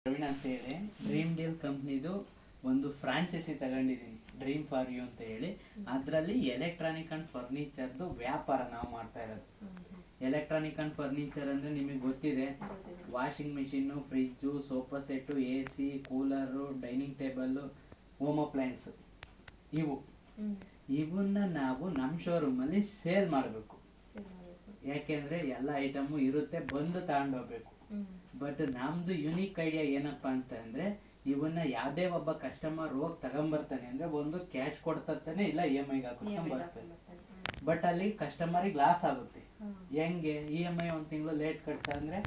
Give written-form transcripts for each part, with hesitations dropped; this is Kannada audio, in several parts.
ಪ್ರವೀಣ್ ಅಂತ ಹೇಳಿ ಡ್ರೀಮ್ ಡೀಲ್ ಕಂಪ್ನಿದು ಒಂದು ಫ್ರಾಂಚೈಸಿ ತಗೊಂಡಿದ್ದೀನಿ, ಡ್ರೀಮ್ ಫಾರ್ ಯು ಅಂತ ಹೇಳಿ. ಅದರಲ್ಲಿ ಎಲೆಕ್ಟ್ರಾನಿಕ್ ಅಂಡ್ ಫರ್ನಿಚರ್ದು ವ್ಯಾಪಾರ ನಾವು ಮಾಡ್ತಾ ಇರೋದು. ಎಲೆಕ್ಟ್ರಾನಿಕ್ ಅಂಡ್ ಫರ್ನಿಚರ್ ಅಂದ್ರೆ ನಿಮಗೆ ಗೊತ್ತಿದೆ, washing machine, fridge, sofa set, AC, cooler, dining table, home appliances, ಇವನ್ನ ನಾವು ನಮ್ಮ ಶೋರೂಮಲ್ಲಿ ಸೇಲ್ ಮಾಡಬೇಕು. ಯಾಕೆಂದ್ರೆ ಎಲ್ಲ ಐಟಮು ಇರುತ್ತೆ, ಬಂದು ತಗೊಂಡೋಗ್ಬೇಕು. ಬಟ್ ನಮ್ದು ಯುನೀಕ್ ಐಡಿಯಾ ಏನಪ್ಪಾ ಅಂತಂದ್ರೆ, ಇವನ್ನ ಯಾವ್ದೇ ಒಬ್ಬ ಕಸ್ಟಮರ್ ಹೋಗಿ ತಗೊಂಬರ್ತಾನೆ ಅಂದ್ರೆ ಒಂದು ಕ್ಯಾಶ್ ಕೊಡ್ತಾನೆ, ಇಲ್ಲ EMI ಹಾಕಿಸ್ಕೊಂಡ್ ಬರ್ತಾನೆ. ಬಟ್ ಅಲ್ಲಿ ಕಸ್ಟಮರಿಗೆ ಲಾಸ್ ಆಗುತ್ತೆ. ಹೆಂಗೆ? EMI ಒಂದ್ ತಿಂಗಳು ಲೇಟ್ ಕಟ್ತಾ ಅಂದ್ರೆ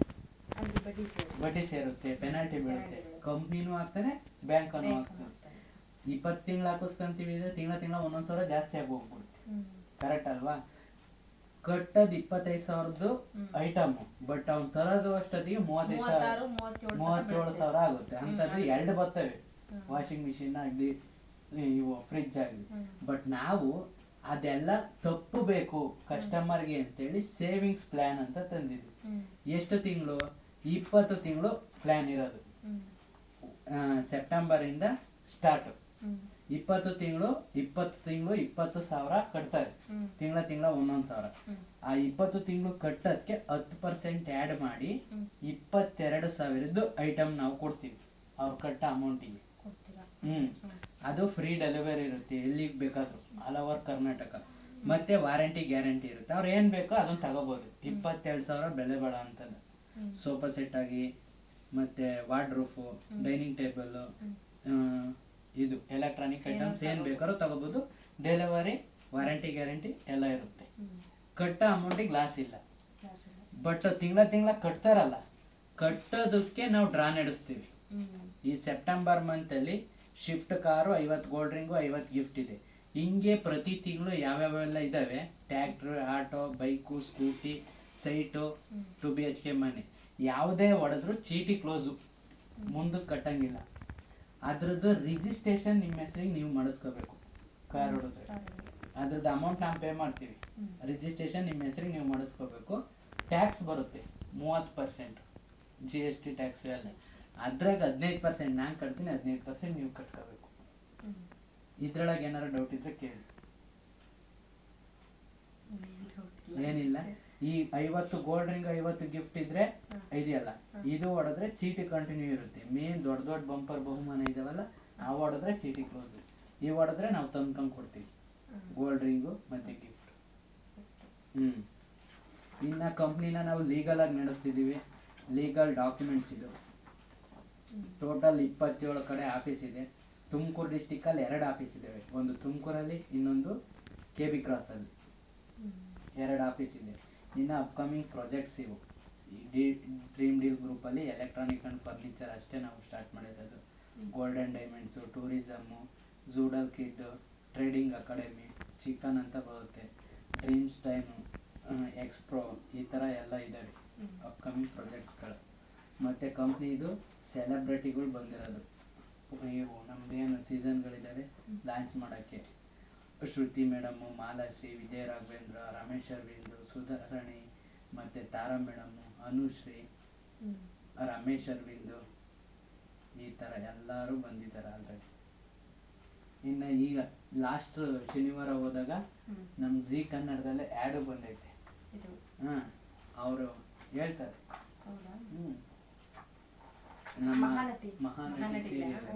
ಬಡ್ಡಿ ಸೇರುತ್ತೆ, ಪೆನಾಲ್ಟಿ ಬೀಳುತ್ತೆ, ಕಂಪ್ನಿನೂ ಹಾಕ್ತಾನೆ, ಬ್ಯಾಂಕ್ ಅನ್ನು ಹಾಕ್ತಾನೆ. 20 ತಿಂಗಳು ಹಾಕಿಸ್ಕೊಂತೀವಿ ಅಂದ್ರೆ ತಿಂಗಳ ಒಂದೊಂದ್ ಸಾವಿರ ಜಾಸ್ತಿ ಆಗಿ ಹೋಗ್ಬಿಡುತ್ತೆ. ಕರೆಕ್ಟ್ ಅಲ್ವಾ? ಕಟ್ಟದ್ 25,000 ಐಟಮ್, ಬಟ್ ಅವ್ನು ತರೋದು ಅಷ್ಟೊತ್ತಿಗೆ 37,000 ಆಗುತ್ತೆ. ಅಂತದ್ದು 2 ಬರ್ತವೆ, ವಾಷಿಂಗ್ ಮಿಷಿನ್ ಆಗ್ಲಿ, ಇವು ಫ್ರಿಜ್ ಆಗ್ಲಿ. ಬಟ್ ನಾವು ಅದೆಲ್ಲ ತಪ್ಪಬೇಕು ಕಸ್ಟಮರ್ಗೆ ಅಂತೇಳಿ ಸೇವಿಂಗ್ಸ್ ಪ್ಲಾನ್ ಅಂತ ತಂದಿದ್ವಿ. ಎಷ್ಟು ತಿಂಗಳು? 20 ತಿಂಗಳು ಪ್ಲಾನ್ ಇರೋದು. ಸೆಪ್ಟೆಂಬರ್ ಇಂದ ಸ್ಟಾರ್ಟ್. 20 ತಿಂಗಳು 20,000 ಕಟ್ತಾರೆ. ತಿಂಗಳ 1,000. ಆ 20 ತಿಂಗಳು ಕಟ್ಟೋದಕ್ಕೆ 10% ಆ್ಯಡ್ ಮಾಡಿ 22,000 ಐಟಮ್ ನಾವು ಕೊಡ್ತೀವಿ ಅವ್ರು ಕಟ್ಟ ಅಮೌಂಟಿಗೆ. ಅದು ಫ್ರೀ ಡೆಲಿವರಿ ಇರುತ್ತೆ, ಎಲ್ಲಿಗೆ ಬೇಕಾದ್ರೂ, ಆಲ್ ಓವರ್ ಕರ್ನಾಟಕ. ಮತ್ತೆ ವಾರಂಟಿ ಗ್ಯಾರಂಟಿ ಇರುತ್ತೆ. ಅವ್ರು ಏನ್ ಬೇಕೋ ಅದನ್ನ ತಗೋಬಹುದು. 22,000 ಬೆಲೆ ಬಾಳ ಅಂತದ್ದು. ಸೋಫಾ ಸೆಟ್ ಆಗಿ, ಮತ್ತೆ ವಾರ್ಡ್ರೋಫು, ಡೈನಿಂಗ್ ಟೇಬಲ್, ಇದು ಎಲೆಕ್ಟ್ರಾನಿಕ್ ಐಟಮ್ಸ್ ಏನ್ ಬೇಕಾದ್ರೂ ತಗೋಬಹುದು. ಡೆಲಿವರಿ, ವಾರಂಟಿ ಗ್ಯಾರಂಟಿ ಎಲ್ಲ ಇರುತ್ತೆ. ಕಟ್ಟ ಅಮೌಂಟಿಗೆ ಲಾಸ್ ಇಲ್ಲ. ಬಟ್ ತಿಂಗಳ ಕಟ್ತಾರಲ್ಲ, ಕಟ್ಟೋದಕ್ಕೆ ನಾವು ಡ್ರಾ ನಡೆಸ್ತೀವಿ. ಈ ಸೆಪ್ಟೆಂಬರ್ ಮಂತ್ ಅಲ್ಲಿ shift car 50 gold ring, 50 gift ಇದೆ. ಹಿಂಗೆ ಪ್ರತಿ ತಿಂಗಳು ಯಾವ್ಯಾವೆಲ್ಲ ಇದಾವೆ, tractor, auto, bike, scooty, site, 2 BHK ಮನೆ, ಯಾವುದೇ ಹೊಡೆದ್ರು ಚೀಟಿ ಕ್ಲೋಸು, ಮುಂದಕ್ಕೆ ಕಟ್ಟಂಗಿಲ್ಲ. ಅದ್ರದ್ದು ರಿಜಿಸ್ಟ್ರೇಷನ್ ನಿಮ್ಮ ಹೆಸರಿಗೆ ನೀವು ಮಾಡಿಸ್ಕೋಬೇಕು. ಕಾರ್ ಹೊಡೆದ್ರೆ ಅದ್ರದ್ದು ಅಮೌಂಟ್ ನಾವು ಪೇ ಮಾಡ್ತೀವಿ, ರಿಜಿಸ್ಟ್ರೇಷನ್ ನಿಮ್ಮ ಹೆಸರಿಗೆ ನೀವು ಮಾಡಿಸ್ಕೋಬೇಕು. ಟ್ಯಾಕ್ಸ್ ಬರುತ್ತೆ 30%, GST ಟ್ಯಾಕ್ಸ್ ಎಲ್ಲ. ಅದ್ರಾಗ 15% ನಾನು ಕಟ್ತೀನಿ, 15% ನೀವು ಕಟ್ಕೋಬೇಕು. ಇದ್ರೊಳಗೆ ಏನಾರು ಡೌಟ್ ಇದ್ರೆ ಕೇಳಿ. ಏನಿಲ್ಲ. ಈ 50 ಗೋಲ್ಡ್ ರಿಂಗ್, 50 ಗಿಫ್ಟ್ ಇದ್ರೆ ಇದೆಯಲ್ಲ, ಇದು ಹೊಡೆದ್ರೆ ಚೀಟಿ ಕಂಟಿನ್ಯೂ ಇರುತ್ತೆ. ಮೇನ್ ದೊಡ್ಡ ಬಂಪರ್ ಬಹುಮಾನ ಇದಾವಲ್ಲ, ನಾವು ಹೊಡೆದ್ರೆ ಚೀಟಿ ಕ್ಲೋಸ್. ಈ ಹೊಡೆದ್ರೆ ನಾವು ತಂದ್ಕೊಂಡ್ ಕೊಡ್ತೀವಿ ಗೋಲ್ಡ್ ರಿಂಗು ಮತ್ತೆ ಗಿಫ್ಟ್. ಇನ್ನ ಕಂಪ್ನಿನ ನಾವು ಲೀಗಲ್ ಆಗಿ ನಡೆಸ್ತಿದೀವಿ. ಲೀಗಲ್ ಡಾಕ್ಯುಮೆಂಟ್ಸ್ ಇದು. ಟೋಟಲ್ 27 ಕಡೆ ಆಫೀಸ್ ಇದೆ. ತುಮಕೂರು ಡಿಸ್ಟಿಕ್ ಅಲ್ಲಿ 2 ಆಫೀಸ್ ಇದಾವೆ. ಒಂದು ತುಮಕೂರಲ್ಲಿ, ಇನ್ನೊಂದು KB ಕ್ರಾಸ್ ಅಲ್ಲಿ 2 ಆಫೀಸ್ ಇದೆ. ಇನ್ನು ಅಪ್ಕಮಿಂಗ್ ಪ್ರಾಜೆಕ್ಟ್ಸ್ ಇವು. ಡ್ರೀಮ್ ಡೀಲ್ ಗ್ರೂಪ್ ಅಲ್ಲಿ ಎಲೆಕ್ಟ್ರಾನಿಕ್ ಅಂಡ್ ಫರ್ನಿಚರ್ ಅಷ್ಟೇ ನಾವು ಸ್ಟಾರ್ಟ್ ಮಾಡಿರೋದು. ಗೋಲ್ಡನ್ ಡೈಮಂಡ್ಸ್, ಟೂರಿಸಮ್, ಝೂಡಲ್ ಕಿಡ್, ಟ್ರೇಡಿಂಗ್ ಅಕಾಡೆಮಿ, ಚಿಕನ್ ಅಂತ ಬರುತ್ತೆ, ಡ್ರೀಮ್ಸ್ ಟೈಮ್, ಎಕ್ಸ್ಪ್ರೋ, ಈ ಥರ ಎಲ್ಲ ಇದ್ದಾವೆ ಅಪ್ಕಮಿಂಗ್ ಪ್ರಾಜೆಕ್ಟ್ಸ್ಗಳು. ಮತ್ತು ಕಂಪ್ನಿದು ಸೆಲೆಬ್ರಿಟಿಗಳು ಬಂದಿರೋದು. ಇವು ನಮ್ಮದೇನು ಸೀಸನ್ಗಳಿದ್ದಾವೆ ಲಾಂಚ್ ಮಾಡೋಕ್ಕೆ, ಶ್ರುತಿ ಮೇಡಮ್ಮು, ಮಾಲಾಶ್ರೀ, ವಿಜಯ ರಾಘವೇಂದ್ರ, ರಮೇಶ್ ಅರವಿಂದ್, ಸುಧಾರಣಿ, ಮತ್ತು ತಾರಾ ಮೇಡಮ್ಮು, ಅನುಶ್ರೀ, ರಮೇಶ್ ಅರವಿಂದ್, ಈ ಥರ ಎಲ್ಲರೂ ಬಂದಿದ್ದಾರೆ ಆಲ್ರೆಡಿ. ಇನ್ನು ಈಗ ಲಾಸ್ಟ್ ಶನಿವಾರ ಹೋದಾಗ ನಮ್ಮ ಜಿ ಕನ್ನಡದಲ್ಲೇ ಆ್ಯಡು ಬಂದೈತೆ. ಅವರು ಹೇಳ್ತಾರೆ, ನಮ್ಮ ಮಹಾನಟಿ ಸೀರಿಯಲ್.